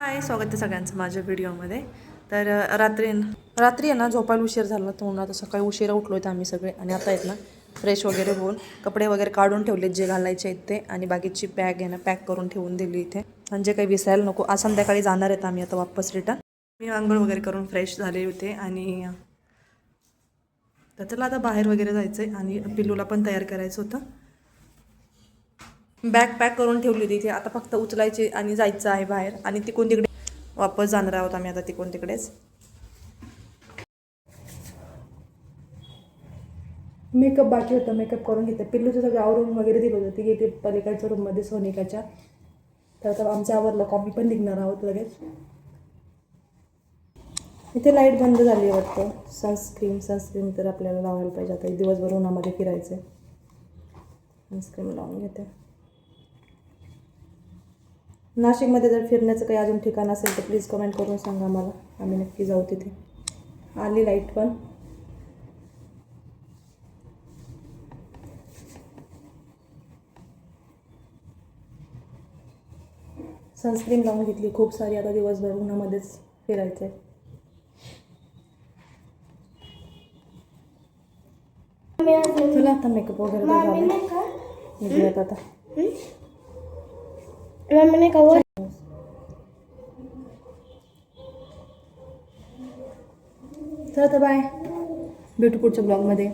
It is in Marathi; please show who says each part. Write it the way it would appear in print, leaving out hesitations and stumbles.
Speaker 1: हाय, स्वागत आहे सगळ्यांचं माझ्या व्हिडिओमध्ये. तर रात्री आहे ना झोपायला उशीर झाला, तर म्हणून आता सकाळी उशिरा उठलो आहेत आम्ही सगळे. आणि आता आहेत ना फ्रेश वगैरे होऊन कपडे वगैरे काढून ठेवलेत जे घालायचे आहेत ते, आणि बाकीची बॅग आहे ना पॅक करून ठेवून दिली इथे, म्हणजे काही विसरायला नको. आज संध्याकाळी जाणार आहेत आम्ही आता वापस रिटर्न. मी आंघोळ वगैरे करून फ्रेश झाले होते आणि त्याला आता बाहेर वगैरे जायचं आहे आणि पिल्लूला पण तयार करायचं होतं. बॅग पॅक करून ठेवली होती इथे, आता फक्त उचलायची आणि जायचं आहे बाहेर. आणि तिकडून तिकडे वापस जाणार आहोत आम्ही आता तिकडून तिकडेच. मेकअप बाकी होता, मेकअप करून घेते. पिल्लूचं सगळं आवरून वगैरे दिलं होतं, ती घेते पलीकडच्या रूममध्ये सोनिकाच्या. तर आता आमचं आवरलं का आम्ही पण निघणार आहोत लगेच. इथे लाईट बंद झाली वाटतं. सनस्क्रीन तर आपल्याला लावायला पाहिजे. आता दिवसभर उन्हामध्ये फिरायचं आहे, सनस्क्रीन लावून घेते. नाशिकमध्ये जर फिरण्याचं काही अजून ठिकाण असेल तर प्लीज कमेंट करून सांगा मला, आम्ही नक्की जाऊ तिथे. आली लाईट पण. सनस्क्रीन लावून घेतली खूप सारी, आता दिवसभर उन्हामध्येच फिरायचं आहे. चला आता मेकअप वगैरे झालं, निघूयात आता. चला तर बाय, भेटू पुढच्या ब्लॉगमध्ये.